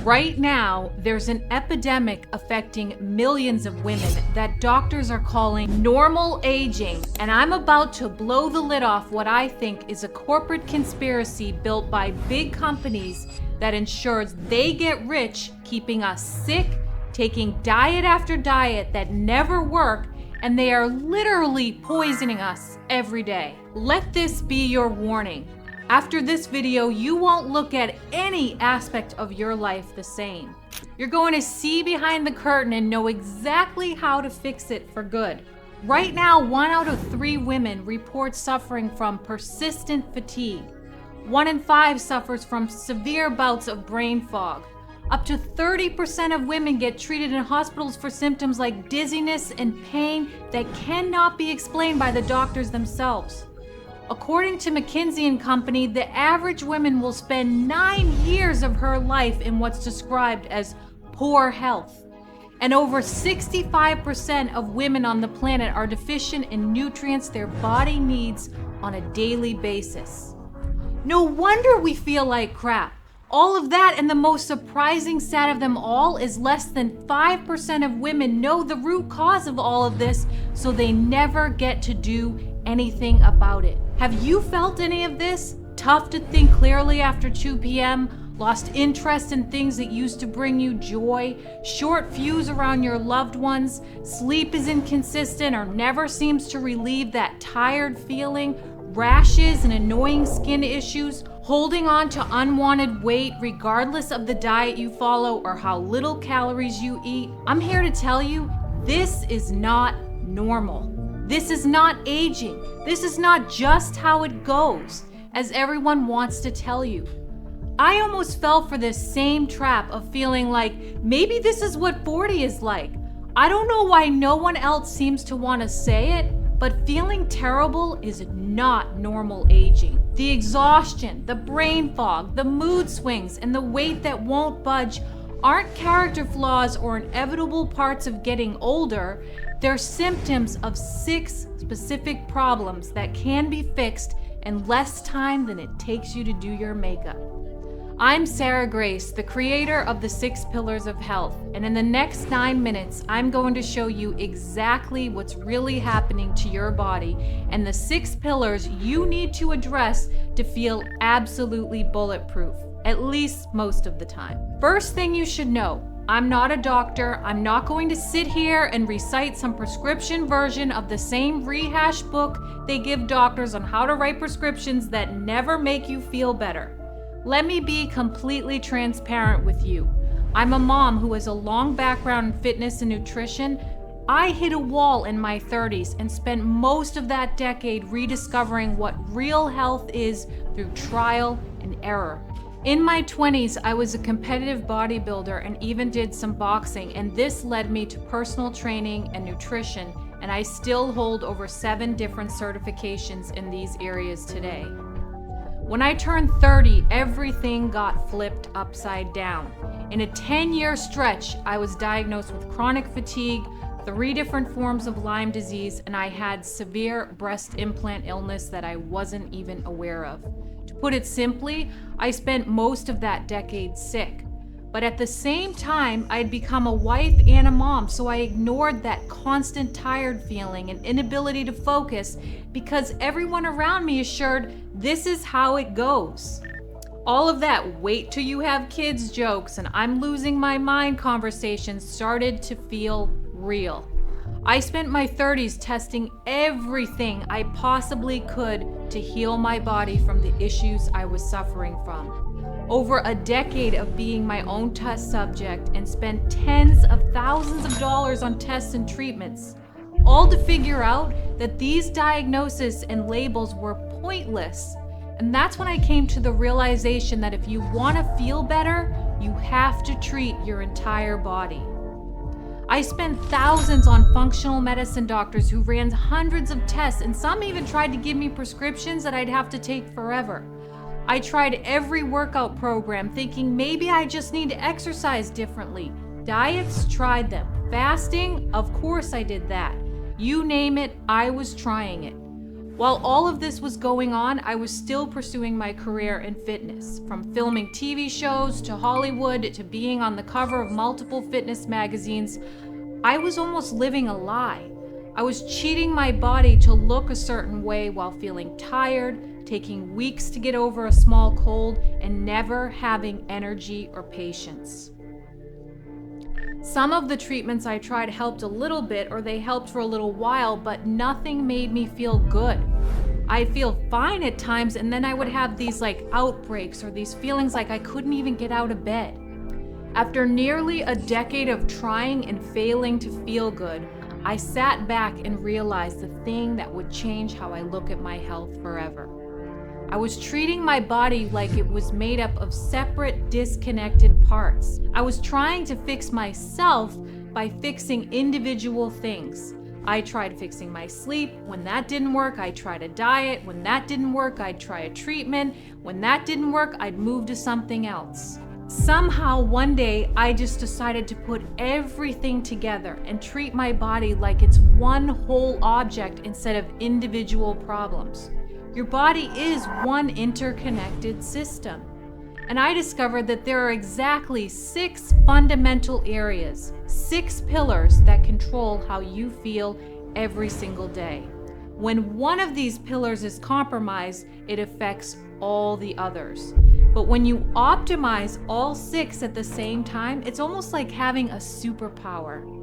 Right now, there's an epidemic affecting millions of women that doctors are calling normal aging, and I'm about to blow the lid off what I think is a corporate conspiracy built by big companies that ensures they get rich keeping us sick, taking diet after diet that never work, and they are literally poisoning us every day. Let this be your warning. After this video, you won't look at any aspect of your life the same. You're going to see behind the curtain and know exactly how to fix it for good. Right now, 1 out of 3 women report suffering from persistent fatigue. 1 in 5 suffers from severe bouts of brain fog. Up to 30% of women get treated in hospitals for symptoms like dizziness and pain that cannot be explained by the doctors themselves. According to McKinsey & Company, the average woman will spend 9 years of her life in what's described as poor health. And over 65% of women on the planet are deficient in nutrients their body needs on a daily basis. No wonder we feel like crap. All of that, and the most surprising stat of them all is less than 5% of women know the root cause of all of this, so they never get to do anything about it. Have you felt any of this? Tough to think clearly after 2 p.m., lost interest in things that used to bring you joy, short fuse around your loved ones, sleep is inconsistent or never seems to relieve that tired feeling, rashes and annoying skin issues, holding on to unwanted weight regardless of the diet you follow or how little calories you eat? I'm here to tell you, this is not normal. This is not aging. This is not just how it goes, as everyone wants to tell you. I almost fell for this same trap of feeling like maybe this is what 40 is like. I don't know why no one else seems to want to say it, but feeling terrible is not normal aging. The exhaustion, the brain fog, the mood swings, and the weight that won't budge aren't character flaws or inevitable parts of getting older. They're symptoms of 6 specific problems that can be fixed in less time than it takes you to do your makeup. I'm Sarah Grace, the creator of the 6 Pillars of Health, and in the next 9 minutes, I'm going to show you exactly what's really happening to your body and the 6 pillars you need to address to feel absolutely bulletproof, at least most of the time. First thing you should know, I'm not a doctor. I'm not going to sit here and recite some prescription version of the same rehashed book they give doctors on how to write prescriptions that never make you feel better. Let me be completely transparent with you. I'm a mom who has a long background in fitness and nutrition. I hit a wall in my 30s and spent most of that decade rediscovering what real health is through trial and error. In my 20s, I was a competitive bodybuilder and even did some boxing, and this led me to personal training and nutrition, and I still hold over 7 different certifications in these areas today. When I turned 30, everything got flipped upside down. In a 10-year stretch, I was diagnosed with chronic fatigue, 3 different forms of Lyme disease, and I had severe breast implant illness that I wasn't even aware of. To put it simply, I spent most of that decade sick. But at the same time, I'd become a wife and a mom, so I ignored that constant tired feeling and inability to focus because everyone around me assured this is how it goes. All of that wait till you have kids jokes and I'm losing my mind conversations started to feel real. I spent my 30s testing everything I possibly could to heal my body from the issues I was suffering from. Over a decade of being my own test subject and spent tens of thousands of dollars on tests and treatments, all to figure out that these diagnoses and labels were pointless. And that's when I came to the realization that if you want to feel better, you have to treat your entire body. I spent thousands on functional medicine doctors who ran hundreds of tests, and some even tried to give me prescriptions that I'd have to take forever. I tried every workout program thinking maybe I just need to exercise differently. Diets, tried them. Fasting, of course I did that. You name it, I was trying it. While all of this was going on, I was still pursuing my career in fitness, from filming TV shows to Hollywood to being on the cover of multiple fitness magazines. I was almost living a lie. I was cheating my body to look a certain way while feeling tired, taking weeks to get over a small cold, and never having energy or patience. Some of the treatments I tried helped a little bit, or they helped for a little while, but nothing made me feel good. I'd feel fine at times, and then I would have these outbreaks or these feelings like I couldn't even get out of bed. After nearly a decade of trying and failing to feel good, I sat back and realized the thing that would change how I look at my health forever. I was treating my body like it was made up of separate, disconnected parts. I was trying to fix myself by fixing individual things. I tried fixing my sleep. When that didn't work, I'd try a diet. When that didn't work, I'd try a treatment. When that didn't work, I'd move to something else. Somehow, one day, I just decided to put everything together and treat my body like it's one whole object instead of individual problems. Your body is one interconnected system. And I discovered that there are exactly 6 fundamental areas, 6 pillars that control how you feel every single day. When one of these pillars is compromised, it affects all the others. But when you optimize all 6 at the same time, it's almost like having a superpower.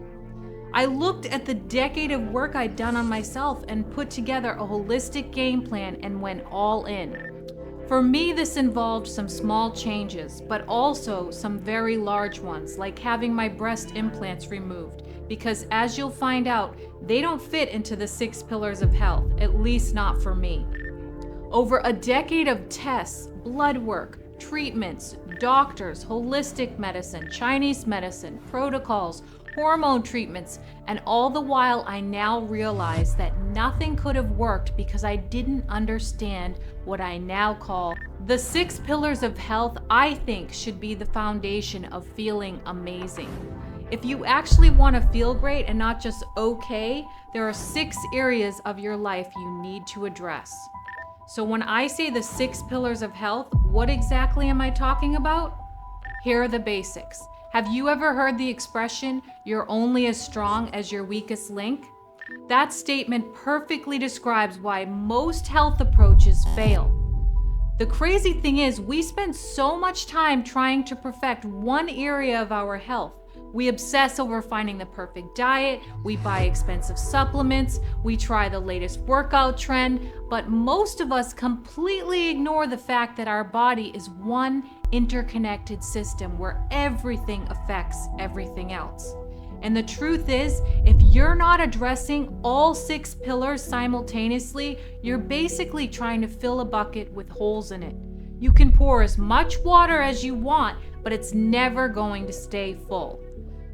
I looked at the decade of work I'd done on myself and put together a holistic game plan and went all in. For me, this involved some small changes, but also some very large ones, like having my breast implants removed, because as you'll find out, they don't fit into the 6 pillars of health, at least not for me. Over a decade of tests, blood work, treatments, doctors, holistic medicine, Chinese medicine, protocols, hormone treatments, and all the while I now realize that nothing could have worked because I didn't understand what I now call the 6 pillars of health. I think should be the foundation of feeling amazing. If you actually want to feel great and not just okay, there are 6 areas of your life you need to address. So when I say the 6 pillars of health, what exactly am I talking about? Here are the basics. Have you ever heard the expression, "You're only as strong as your weakest link"? That statement perfectly describes why most health approaches fail. The crazy thing is, we spend so much time trying to perfect one area of our health. We obsess over finding the perfect diet, we buy expensive supplements, we try the latest workout trend, but most of us completely ignore the fact that our body is one interconnected system where everything affects everything else. And the truth is, if you're not addressing all 6 pillars simultaneously, you're basically trying to fill a bucket with holes in it. You can pour as much water as you want, but it's never going to stay full.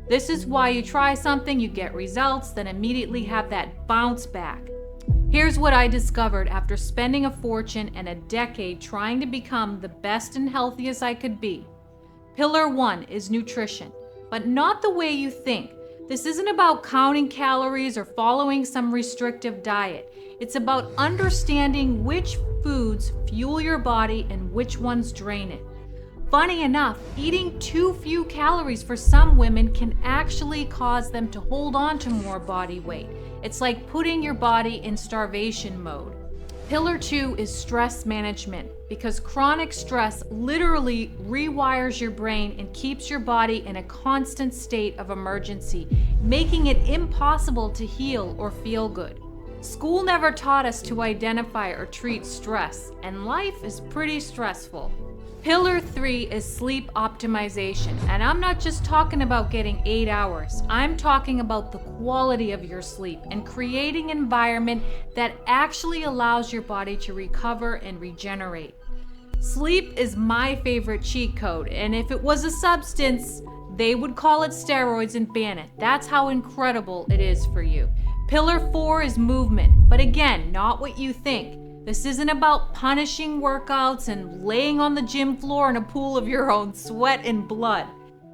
This is why you try something, you get results, then immediately have that bounce back. Here's what I discovered after spending a fortune and a decade trying to become the best and healthiest I could be. Pillar 1 is nutrition, but not the way you think. This isn't about counting calories or following some restrictive diet. It's about understanding which foods fuel your body and which ones drain it. Funny enough, eating too few calories for some women can actually cause them to hold on to more body weight. It's like putting your body in starvation mode. Pillar 2 is stress management, because chronic stress literally rewires your brain and keeps your body in a constant state of emergency, making it impossible to heal or feel good. School never taught us to identify or treat stress, and life is pretty stressful. Pillar 3 is sleep optimization, and I'm not just talking about getting 8 hours. I'm talking about the quality of your sleep and creating an environment that actually allows your body to recover and regenerate. Sleep is my favorite cheat code, and if it was a substance, they would call it steroids and ban it. That's how incredible it is for you. Pillar 4 is movement, but again, not what you think. This isn't about punishing workouts and laying on the gym floor in a pool of your own sweat and blood.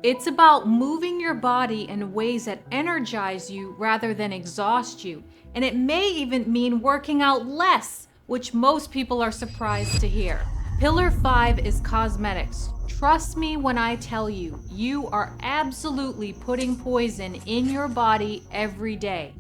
It's about moving your body in ways that energize you rather than exhaust you. And it may even mean working out less, which most people are surprised to hear. Pillar 5 is cosmetics. Trust me when I tell you, you are absolutely putting poison in your body every day.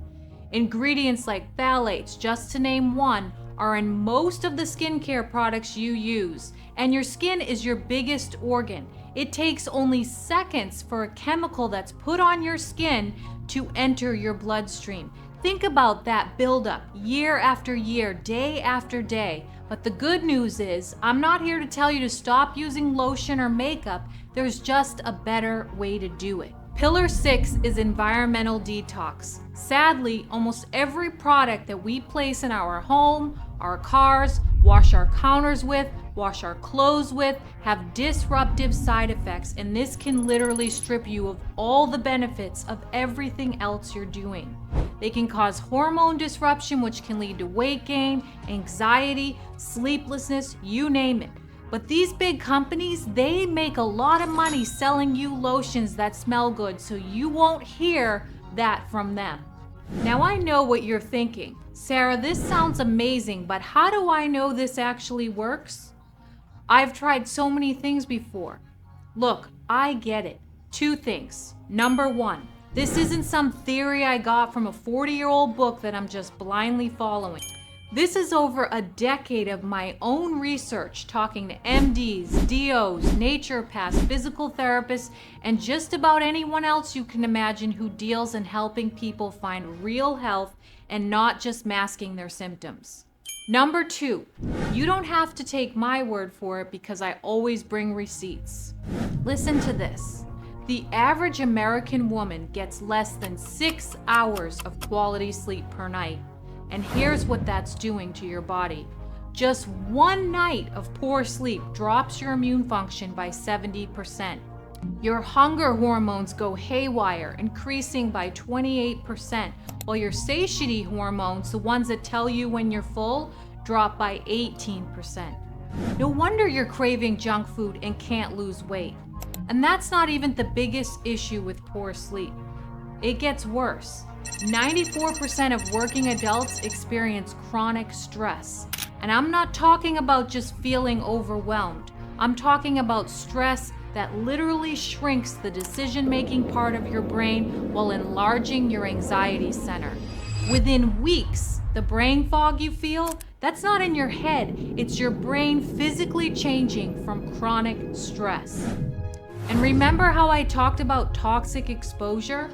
Ingredients like phthalates, just to name one, are in most of the skincare products you use, and your skin is your biggest organ. It takes only seconds for a chemical that's put on your skin to enter your bloodstream. Think about that buildup year after year, day after day. But the good news is, I'm not here to tell you to stop using lotion or makeup. There's just a better way to do it. Pillar 6 is environmental detox. Sadly, almost every product that we place in our home, our cars, wash our counters with, wash our clothes with, have disruptive side effects, and this can literally strip you of all the benefits of everything else you're doing. They can cause hormone disruption, which can lead to weight gain, anxiety, sleeplessness, you name it. But these big companies, they make a lot of money selling you lotions that smell good, so you won't hear that from them. Now I know what you're thinking. Sarah, this sounds amazing, but how do I know this actually works? I've tried so many things before. Look, I get it. 2 things. Number 1, this isn't some theory I got from a 40-year-old book that I'm just blindly following. This is over a decade of my own research, talking to MDs, DOs, naturopaths, physical therapists, and just about anyone else you can imagine who deals in helping people find real health and not just masking their symptoms. Number 2, you don't have to take my word for it because I always bring receipts. Listen to this. The average American woman gets less than 6 hours of quality sleep per night. And here's what that's doing to your body. Just 1 night of poor sleep drops your immune function by 70%. Your hunger hormones go haywire, increasing by 28%, while your satiety hormones, the ones that tell you when you're full, drop by 18%. No wonder you're craving junk food and can't lose weight. And that's not even the biggest issue with poor sleep. It gets worse. 94% of working adults experience chronic stress. And I'm not talking about just feeling overwhelmed. I'm talking about stress that literally shrinks the decision-making part of your brain while enlarging your anxiety center. Within weeks, the brain fog you feel, that's not in your head. It's your brain physically changing from chronic stress. And remember how I talked about toxic exposure?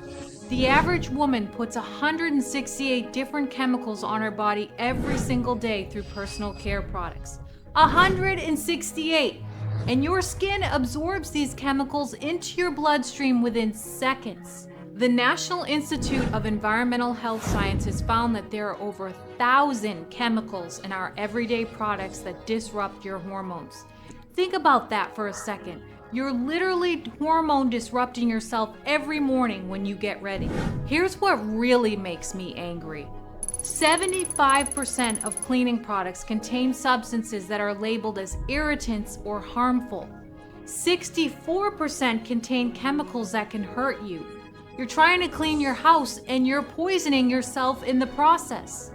The average woman puts 168 different chemicals on her body every single day through personal care products. 168! And your skin absorbs these chemicals into your bloodstream within seconds. The National Institute of Environmental Health Sciences found that there are over 1,000 chemicals in our everyday products that disrupt your hormones. Think about that for a second. You're literally hormone disrupting yourself every morning when you get ready. Here's what really makes me angry. 75% of cleaning products contain substances that are labeled as irritants or harmful. 64% contain chemicals that can hurt you. You're trying to clean your house and you're poisoning yourself in the process.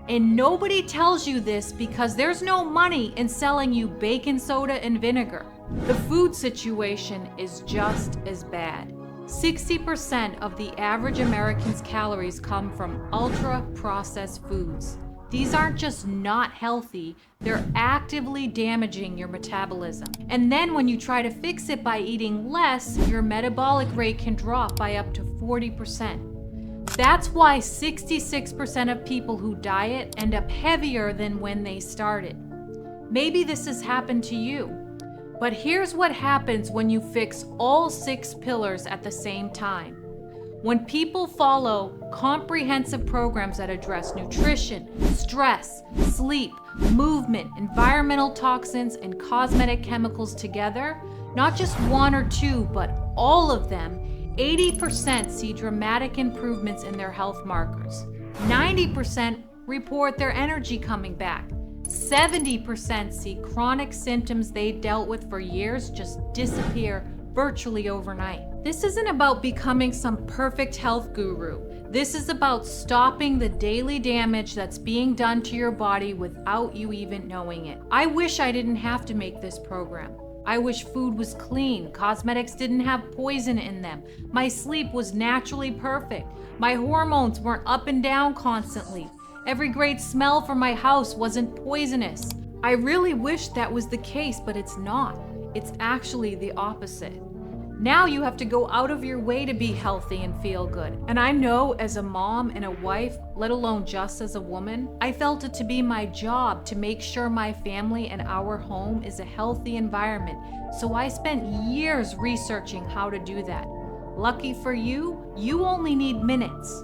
And nobody tells you this because there's no money in selling you baking soda and vinegar. The food situation is just as bad. 60% of the average American's calories come from ultra-processed foods. These aren't just not healthy, they're actively damaging your metabolism. And then when you try to fix it by eating less, your metabolic rate can drop by up to 40%. That's why 66% of people who diet end up heavier than when they started. Maybe this has happened to you. But here's what happens when you fix all 6 pillars at the same time. When people follow comprehensive programs that address nutrition, stress, sleep, movement, environmental toxins, and cosmetic chemicals together, not just 1 or 2, but all of them, 80% see dramatic improvements in their health markers. 90% report their energy coming back. 70% see chronic symptoms they dealt with for years just disappear virtually overnight. This isn't about becoming some perfect health guru. This is about stopping the daily damage that's being done to your body without you even knowing it. I wish I didn't have to make this program. I wish food was clean, cosmetics didn't have poison in them, my sleep was naturally perfect, my hormones weren't up and down constantly, every great smell from my house wasn't poisonous. I really wish that was the case, but it's not. It's actually the opposite. Now you have to go out of your way to be healthy and feel good. And I know as a mom and a wife, let alone just as a woman, I felt it to be my job to make sure my family and our home is a healthy environment. So I spent years researching how to do that. Lucky for you, you only need minutes.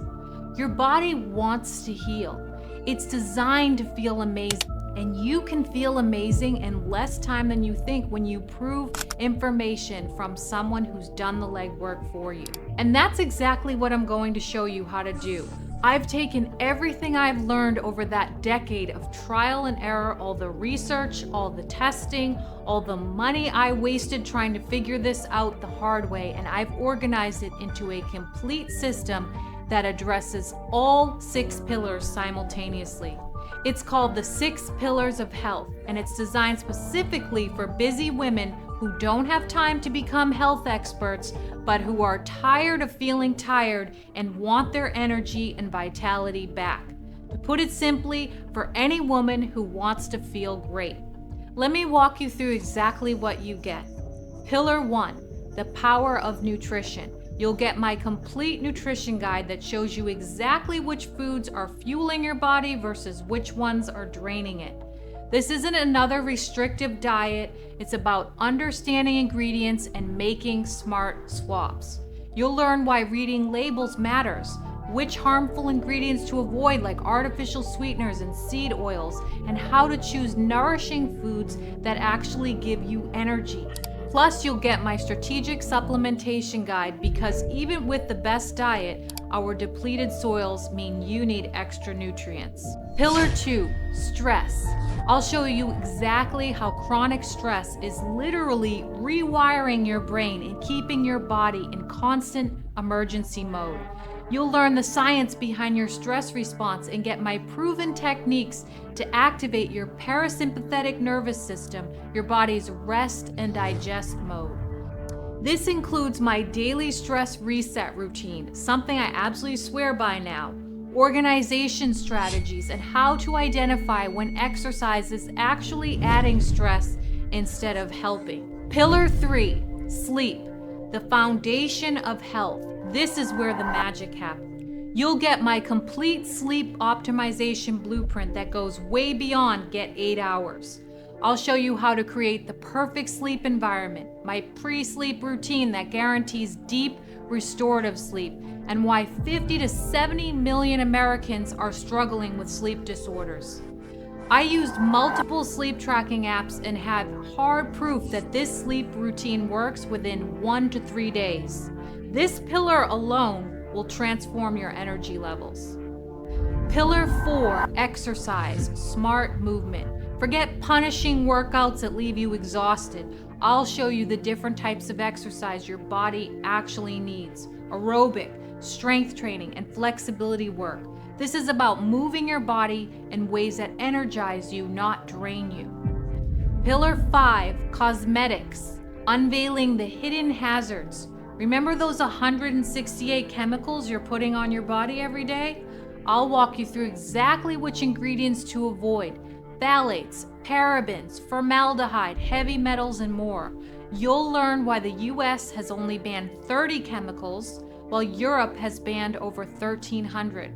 Your body wants to heal. It's designed to feel amazing. And you can feel amazing in less time than you think when you prove information from someone who's done the legwork for you. And that's exactly what I'm going to show you how to do. I've taken everything I've learned over that decade of trial and error, all the research, all the testing, all the money I wasted trying to figure this out the hard way, and I've organized it into a complete system that addresses all 6 pillars simultaneously. It's called the 6 Pillars of Health, and it's designed specifically for busy women who don't have time to become health experts, but who are tired of feeling tired and want their energy and vitality back. To put it simply, for any woman who wants to feel great. Let me walk you through exactly what you get. Pillar 1, the power of nutrition. You'll get my complete nutrition guide that shows you exactly which foods are fueling your body versus which ones are draining it. This isn't another restrictive diet. It's about understanding ingredients and making smart swaps. You'll learn why reading labels matters, which harmful ingredients to avoid like artificial sweeteners and seed oils, and how to choose nourishing foods that actually give you energy. Plus, you'll get my strategic supplementation guide because even with the best diet, our depleted soils mean you need extra nutrients. Pillar 2, stress. I'll show you exactly how chronic stress is literally rewiring your brain and keeping your body in constant emergency mode. You'll learn the science behind your stress response and get my proven techniques to activate your parasympathetic nervous system, your body's rest and digest mode. This includes my daily stress reset routine, something I absolutely swear by now, organization strategies, and how to identify when exercise is actually adding stress instead of helping. Pillar 3, sleep, the foundation of health. This is where the magic happens. You'll get my complete sleep optimization blueprint that goes way beyond get 8 hours. I'll show you how to create the perfect sleep environment, my pre-sleep routine that guarantees deep, restorative sleep, and why 50 to 70 million Americans are struggling with sleep disorders. I used multiple sleep tracking apps and have hard proof that this sleep routine works within 1 to 3 days. This pillar alone will transform your energy levels. Pillar 4, exercise, smart movement. Forget punishing workouts that leave you exhausted. I'll show you the different types of exercise your body actually needs. Aerobic, strength training, and flexibility work. This is about moving your body in ways that energize you, not drain you. Pillar 5, cosmetics, unveiling the hidden hazards. Remember those 168 chemicals you're putting on your body every day? I'll walk you through exactly which ingredients to avoid. Phthalates, parabens, formaldehyde, heavy metals, and more. You'll learn why the US has only banned 30 chemicals, while Europe has banned over 1,300.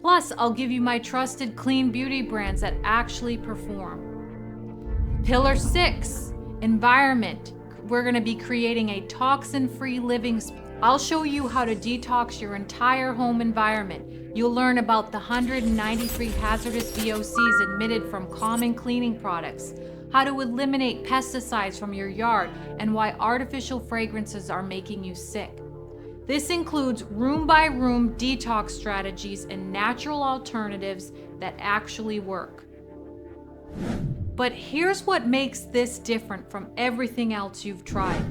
Plus, I'll give you my trusted clean beauty brands that actually perform. Pillar 6, environment. We're going to be creating a toxin-free living space. I'll show you how to detox your entire home environment. You'll learn about the 193 hazardous VOCs emitted from common cleaning products, how to eliminate pesticides from your yard, and why artificial fragrances are making you sick. This includes room-by-room detox strategies and natural alternatives that actually work. But here's what makes this different from everything else you've tried.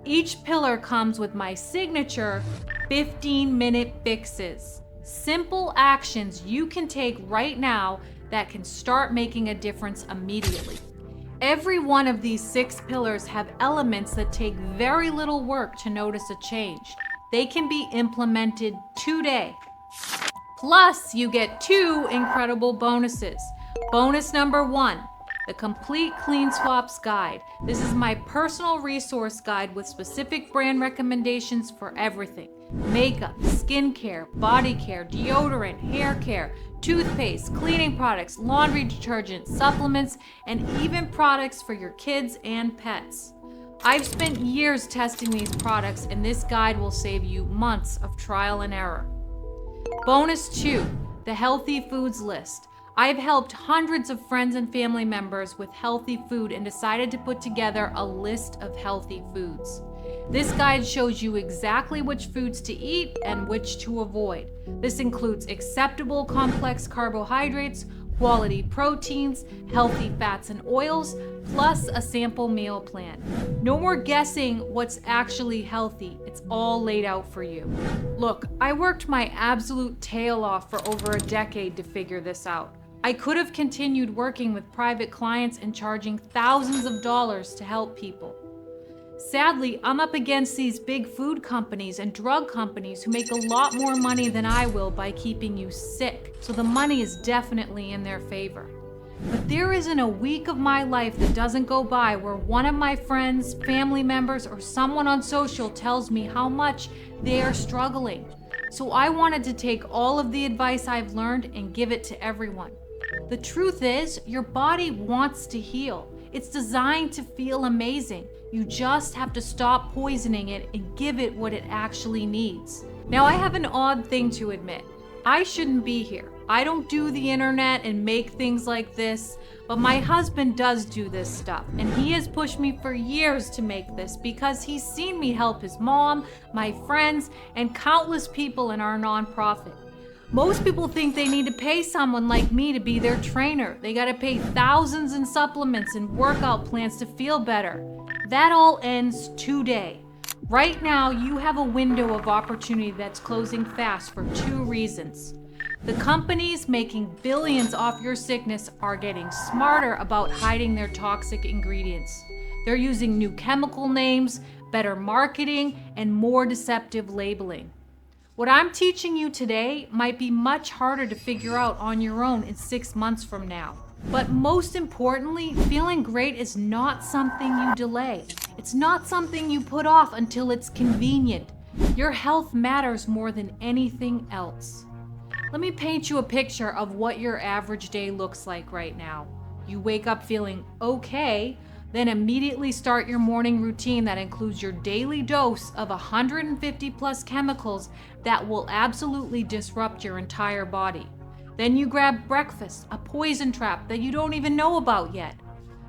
Each pillar comes with my signature 15-minute fixes. Simple actions you can take right now that can start making a difference immediately. Every one of these 6 pillars have elements that take very little work to notice a change. They can be implemented today. Plus, you get 2 incredible bonuses. Bonus number 1, the Complete Clean Swaps Guide. This is my personal resource guide with specific brand recommendations for everything. Makeup, skincare, body care, deodorant, hair care, toothpaste, cleaning products, laundry detergent, supplements, and even products for your kids and pets. I've spent years testing these products, and this guide will save you months of trial and error. Bonus 2, the Healthy Foods List. I've helped hundreds of friends and family members with healthy food and decided to put together a list of healthy foods. This guide shows you exactly which foods to eat and which to avoid. This includes acceptable complex carbohydrates, quality proteins, healthy fats and oils, plus a sample meal plan. No more guessing what's actually healthy. It's all laid out for you. Look, I worked my absolute tail off for over a decade to figure this out. I could have continued working with private clients and charging thousands of dollars to help people. Sadly, I'm up against these big food companies and drug companies who make a lot more money than I will by keeping you sick, so the money is definitely in their favor. But there isn't a week of my life that doesn't go by where one of my friends, family members, or someone on social tells me how much they are struggling. So I wanted to take all of the advice I've learned and give it to everyone. The truth is, your body wants to heal. It's designed to feel amazing. You just have to stop poisoning it and give it what it actually needs. Now, I have an odd thing to admit. I shouldn't be here. I don't do the internet and make things like this, but my husband does do this stuff, and he has pushed me for years to make this because he's seen me help his mom, my friends, and countless people in our nonprofit. Most people think they need to pay someone like me to be their trainer. They gotta pay thousands in supplements and workout plans to feel better. That all ends today. Right now, you have a window of opportunity that's closing fast for 2 reasons. The companies making billions off your sickness are getting smarter about hiding their toxic ingredients. They're using new chemical names, better marketing, and more deceptive labeling. What I'm teaching you today might be much harder to figure out on your own in 6 months from now. But most importantly, feeling great is not something you delay. It's not something you put off until it's convenient. Your health matters more than anything else. Let me paint you a picture of what your average day looks like right now. You wake up feeling okay, then immediately start your morning routine that includes your daily dose of 150 plus chemicals that will absolutely disrupt your entire body. Then you grab breakfast, a poison trap that you don't even know about yet.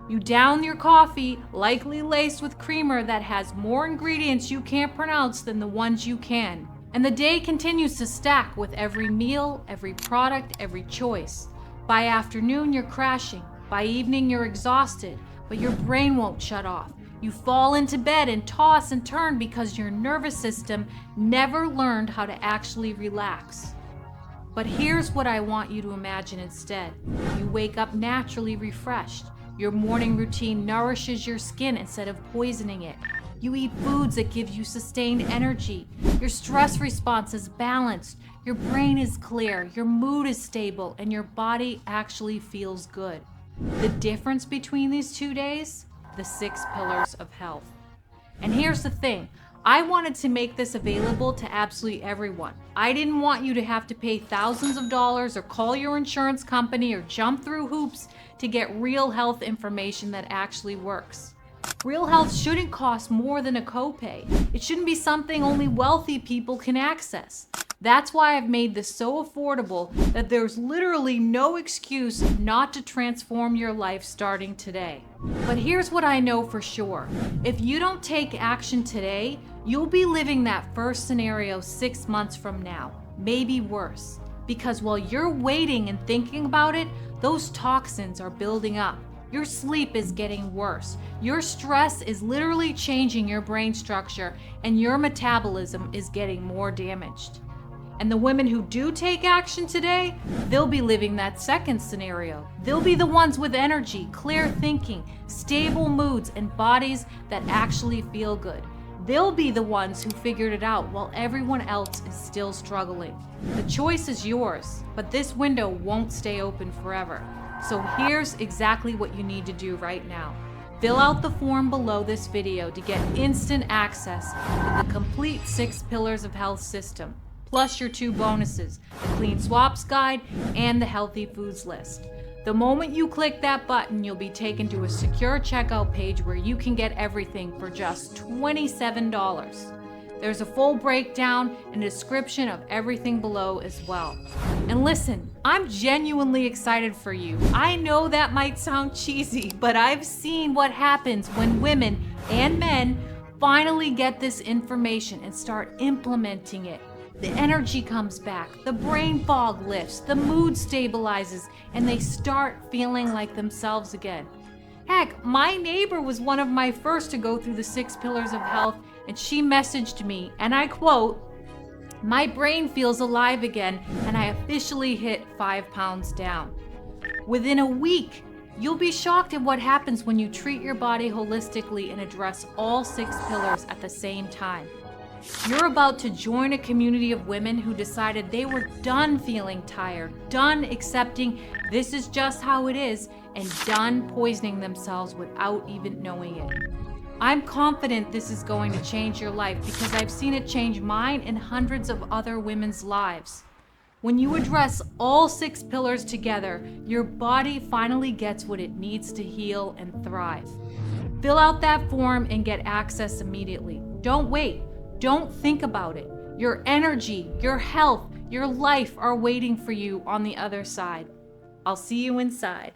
You down your coffee, likely laced with creamer that has more ingredients you can't pronounce than the ones you can. And the day continues to stack with every meal, every product, every choice. By afternoon, you're crashing. By evening, you're exhausted, but your brain won't shut off. You fall into bed and toss and turn because your nervous system never learned how to actually relax. But here's what I want you to imagine instead. You wake up naturally refreshed. Your morning routine nourishes your skin instead of poisoning it. You eat foods that give you sustained energy. Your stress response is balanced. Your brain is clear. Your mood is stable, and your body actually feels good. The difference between these 2 days? The 6 pillars of health. And here's the thing. I wanted to make this available to absolutely everyone. I didn't want you to have to pay thousands of dollars or call your insurance company or jump through hoops to get real health information that actually works. Real health shouldn't cost more than a copay. It shouldn't be something only wealthy people can access. That's why I've made this so affordable that there's literally no excuse not to transform your life starting today. But here's what I know for sure. If you don't take action today, you'll be living that first scenario 6 months from now, maybe worse. Because while you're waiting and thinking about it, those toxins are building up. Your sleep is getting worse. Your stress is literally changing your brain structure, and your metabolism is getting more damaged. And the women who do take action today, they'll be living that second scenario. They'll be the ones with energy, clear thinking, stable moods, and bodies that actually feel good. They'll be the ones who figured it out while everyone else is still struggling. The choice is yours, but this window won't stay open forever. So here's exactly what you need to do right now. Fill out the form below this video to get instant access to the complete 6 Pillars of Health system, plus your 2 bonuses, the Clean Swaps Guide and the Healthy Foods List. The moment you click that button, you'll be taken to a secure checkout page where you can get everything for just $27. There's a full breakdown and a description of everything below as well. And listen, I'm genuinely excited for you. I know that might sound cheesy, but I've seen what happens when women and men finally get this information and start implementing it. The energy comes back, the brain fog lifts, the mood stabilizes, and they start feeling like themselves again. Heck, my neighbor was one of my first to go through the 6 Pillars of Health, and she messaged me, and I quote, "My brain feels alive again, and I officially hit 5 pounds down." Within a week, you'll be shocked at what happens when you treat your body holistically and address all 6 pillars at the same time. You're about to join a community of women who decided they were done feeling tired, done accepting this is just how it is, and done poisoning themselves without even knowing it. I'm confident this is going to change your life because I've seen it change mine and hundreds of other women's lives. When you address all 6 pillars together, your body finally gets what it needs to heal and thrive. Fill out that form and get access immediately. Don't wait. Don't think about it. Your energy, your health, your life are waiting for you on the other side. I'll see you inside.